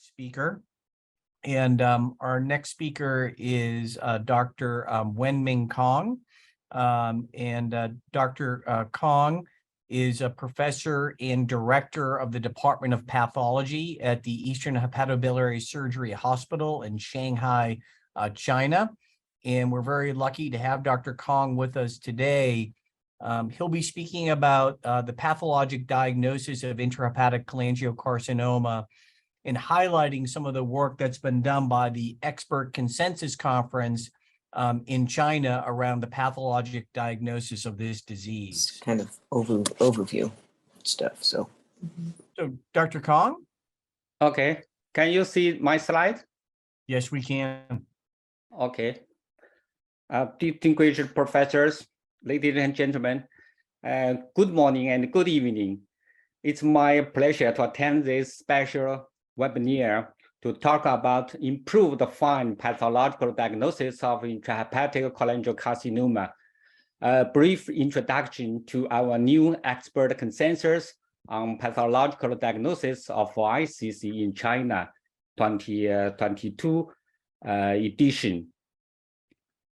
speaker. And our next speaker is Dr. Wen-Ming Cong. Dr. Cong is a professor and director of the Department of Pathology at the Eastern Hepatobiliary Surgery Hospital in Shanghai, China. And we're very lucky to have Dr. Cong with us today. He'll be speaking about the pathologic diagnosis of intrahepatic cholangiocarcinoma and highlighting some of the work that's been done by the Expert Consensus Conference in China around the pathologic diagnosis of this disease. It's kind of overview stuff. So Dr. Cong? Okay, can you see my slide? Yes, we can. Okay. Distinguished professors, ladies and gentlemen, good morning and good evening. It's my pleasure to attend this special webinar to talk about improved fine pathological diagnosis of intrahepatic cholangiocarcinoma. A brief introduction to our new expert consensus on pathological diagnosis of ICC in China 2022 edition.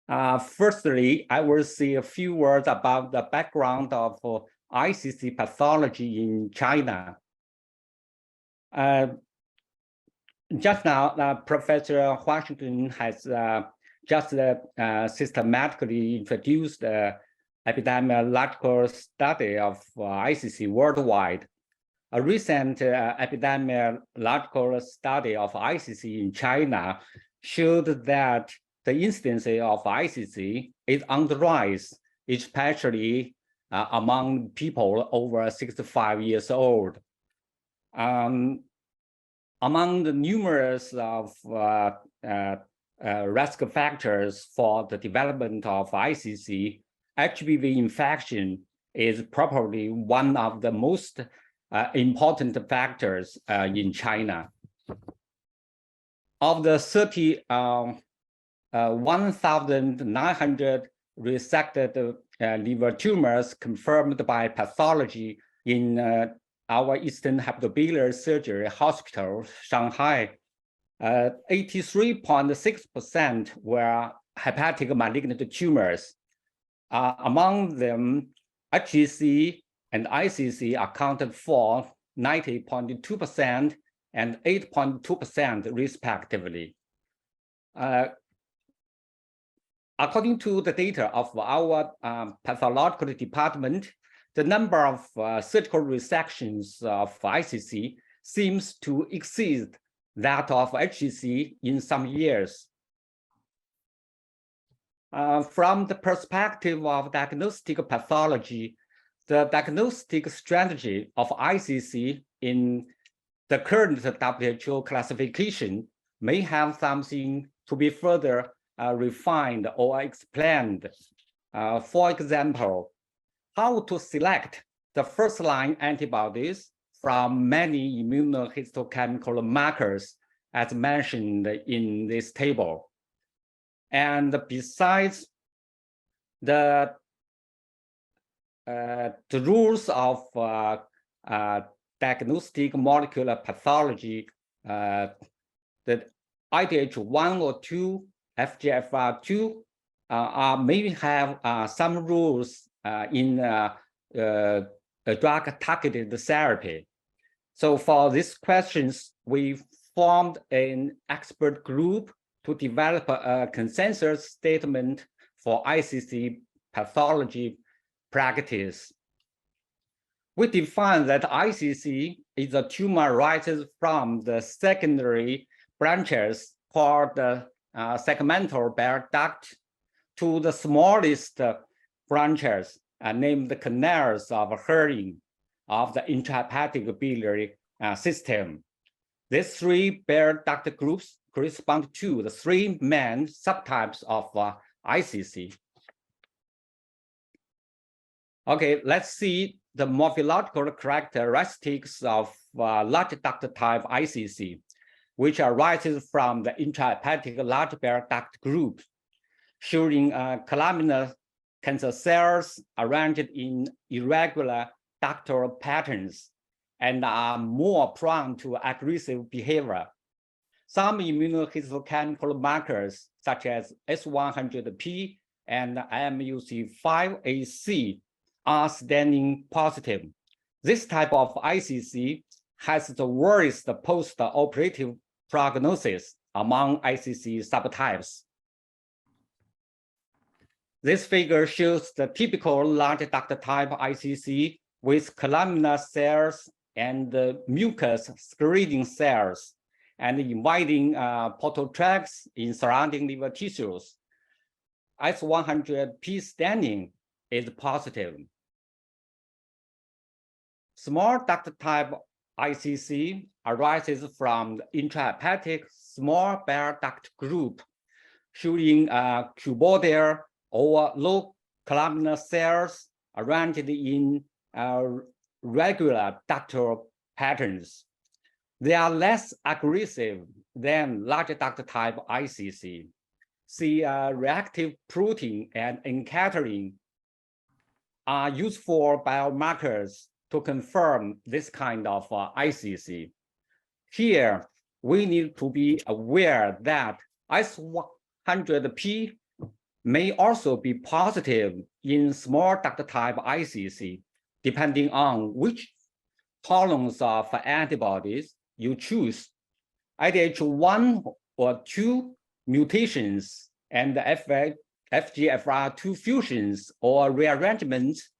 Firstly, I will say a few words about the background of ICC pathology in China. Just now, Professor Washington has just systematically introduced the epidemiological study of ICC worldwide. A recent epidemiological study of ICC in China showed that the incidence of ICC is on the rise, especially among people over 65 years old. Among the numerous of risk factors for the development of ICC, HBV infection is probably one of the most important factors in China. Of the 1,900 resected liver tumors confirmed by pathology in our Eastern Hepatobiliary Surgery Hospital, Shanghai, 83.6% were hepatic malignant tumors. Among them, HCC and ICC accounted for 90.2% and 8.2% respectively. According to the data of our pathological department, the number of surgical resections of ICC seems to exceed that of HCC in some years. From the perspective of diagnostic pathology, the diagnostic strategy of ICC in the current WHO classification may have something to be further refined or explained. For example, how to select the first-line antibodies from many immunohistochemical markers as mentioned in this table. And besides the rules of diagnostic molecular pathology, the IDH1 or 2, FGFR2 maybe have some rules in drug-targeted therapy. So for these questions, we formed an expert group to develop a consensus statement for ICC pathology practice. We define that ICC is a tumor arises from the secondary branches called the segmental bile duct to the smallest branches named the canals of Herring of the intrahepatic biliary system. These three bile duct groups correspond to the three main subtypes of ICC. Okay, let's see the morphological characteristics of large duct type ICC, which arises from the intrahepatic large bile duct group, showing columnar cancer cells arranged in irregular ductal patterns and are more prone to aggressive behavior Some immunohistochemical markers, such as S100P and MUC5AC, are staining positive. This type of ICC has the worst post-operative prognosis among ICC subtypes. This figure shows the typical large duct type ICC with columnar cells and mucus screening cells and inviting portal tracts in surrounding liver tissues. S100P staining is positive. Small duct type ICC arises from the intrahepatic small bile duct group, showing cuboidal or low columnar cells arranged in regular ductal patterns. They are less aggressive than large duct type ICC. See, reactive protein and encatering are useful biomarkers to confirm this kind of ICC. Here, we need to be aware that S100P may also be positive in small duct type ICC, depending on which columns of antibodies you choose. IDH1 or 2 mutations and FGFR2 fusions or rearrangements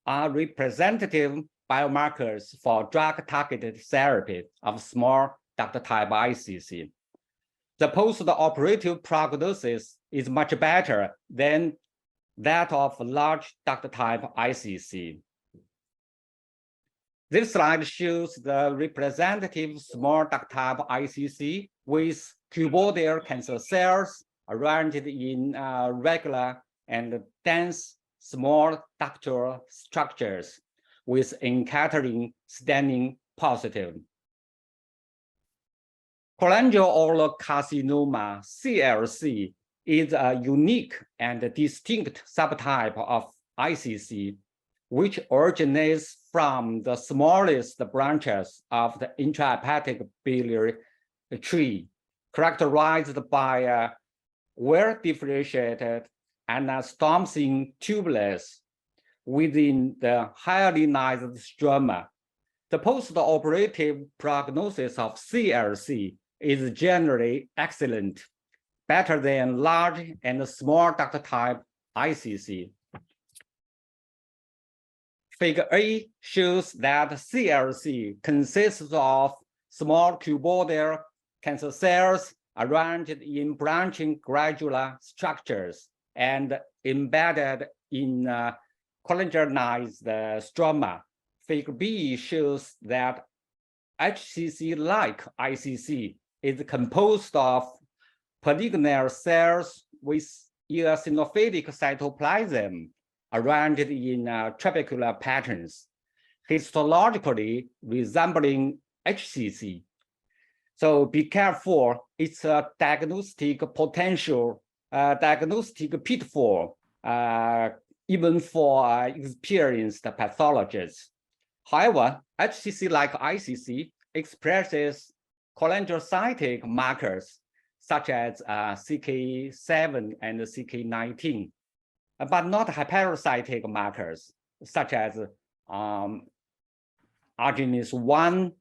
are representative biomarkers for drug-targeted therapy of small duct type ICC. The post-operative prognosis is much better than that of large duct type ICC. This slide shows the representative small duct type ICC with cuboidal cancer cells arranged in regular and dense small ductal structures with encatering staining positive. Cholangiocarcinoma, CLC, is a unique and distinct subtype of ICC, which originates from the smallest branches of the intrahepatic biliary tree, characterized by a well-differentiated anastomosing tubulus within the hyalinized stroma. The post-operative prognosis of CLC is generally excellent, better than large and small duct type ICC. Figure A shows that CLC consists of small cuboidal cancer cells arranged in branching granular structures and embedded in collagenized stroma. Figure B shows that HCC-like ICC is composed of polygonal cells with eosinophilic cytoplasm arranged in trabecular patterns, histologically resembling HCC. So be careful, it's a diagnostic potential, diagnostic pitfall, even for experienced pathologists. However, HCC-like ICC expresses cholangiocytic markers such as CK7 and CK19, but not hepatocytic markers such as arginase 1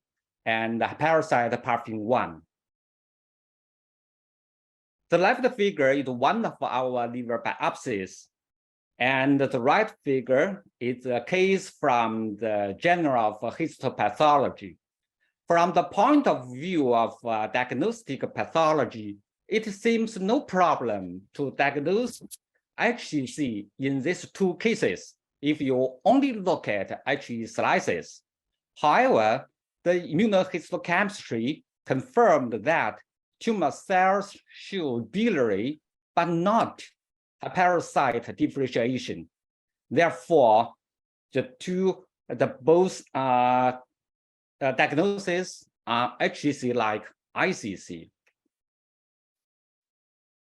and hepatocyte paraffin 1. The left figure is one of our liver biopsies, and the right figure is a case from the Journal of Histopathology. From the point of view of diagnostic pathology, it seems no problem to diagnose HCC in these two cases if you only look at HE slices. However, the immunohistochemistry confirmed that tumor cells show biliary but not hepatocyte differentiation. Therefore, both diagnoses are HCC-like ICC.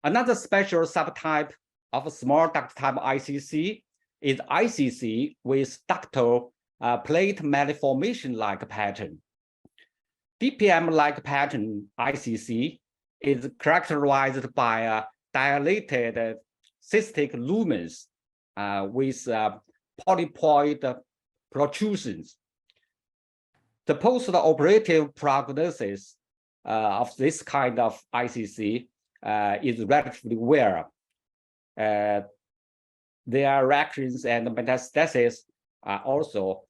Another special subtype of small duct type ICC is ICC with ductal plate malformation-like pattern. DPM-like pattern ICC is characterized by dilated cystic lumens with polypoid protrusions. The post-operative prognosis of this kind of ICC is relatively rare. Their recurrence and metastasis are also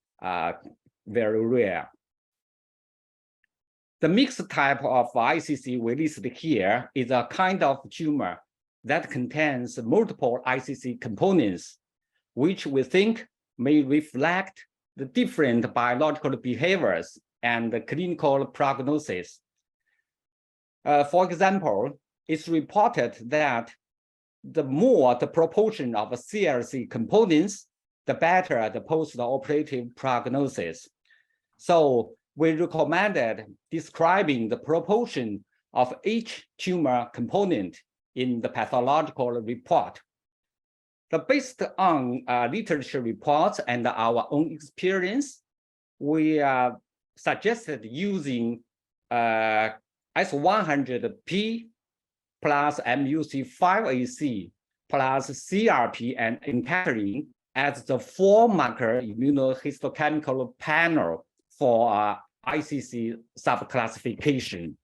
very rare. The mixed type of ICC we listed here is a kind of tumor that contains multiple ICC components, which we think may reflect the different biological behaviors and the clinical prognosis. For example, it's reported that the more the proportion of CLC components, the better the post-operative prognosis. So we recommended describing the proportion of each tumor component in the pathological report. Based on literature reports and our own experience, we suggested using S100P plus MUC5AC plus CRP and encapsulin as the 4-marker immunohistochemical panel for ICC subclassification.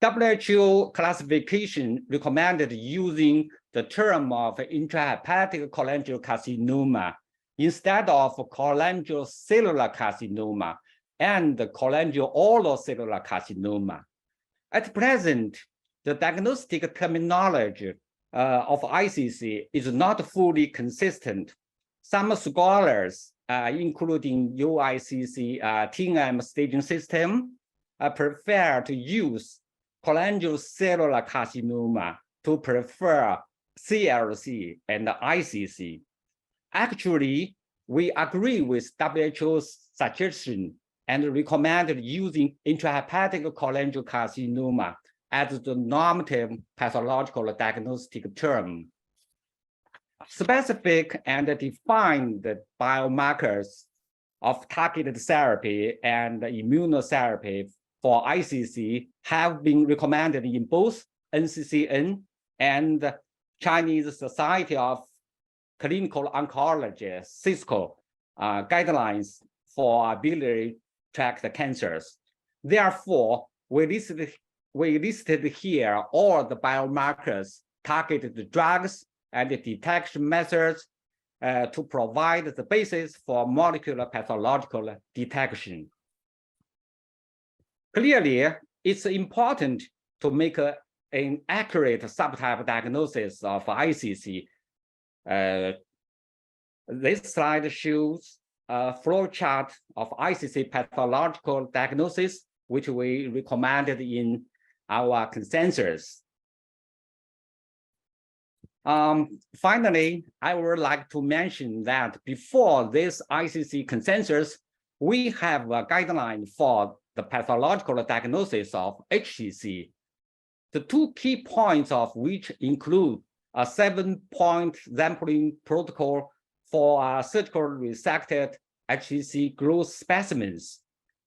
WHO classification recommended using the term of intrahepatic cholangiocarcinoma instead of cholangiocellular carcinoma and cholangiocellular carcinoma. At present, the diagnostic terminology of ICC is not fully consistent. Some scholars, including UICC TNM staging system, prefer to use cholangiocellular carcinoma to prefer CLC and ICC. Actually, we agree with WHO's suggestion and recommended using intrahepatic cholangiocarcinoma as the normative pathological diagnostic term. Specific and defined biomarkers of targeted therapy and immunotherapy for ICC have been recommended in both NCCN and Chinese Society of Clinical Oncology, CSCO, guidelines for biliary tract cancers. Therefore, we listed here all the biomarkers, targeted drugs, and the detection methods to provide the basis for molecular pathological detection. Clearly, it's important to make an accurate subtype diagnosis of ICC. This slide shows a flowchart of ICC pathological diagnosis, which we recommended in our consensus. Finally, I would like to mention that before this ICC consensus, we have a guideline for the pathological diagnosis of HCC. The 2 key points of which include a 7-point sampling protocol for surgical resected HCC growth specimens,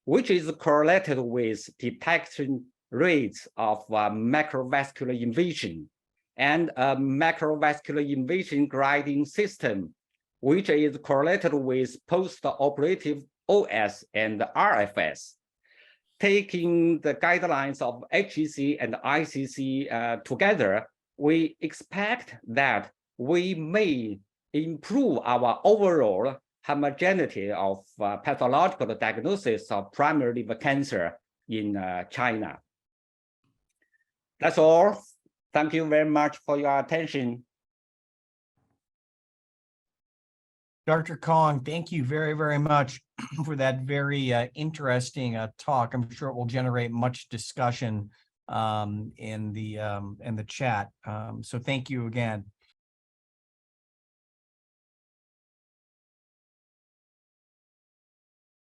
which is correlated with detection rates of macrovascular invasion, and a macrovascular invasion grading system, which is correlated with post-operative OS and RFS. Taking the guidelines of HCC and ICC together, we expect that we may improve our overall homogeneity of pathological diagnosis of primary liver cancer in China. That's all. Thank you very much for your attention. Dr. Cong, thank you very, very much for that very interesting talk. I'm sure it will generate much discussion in the chat. So thank you again.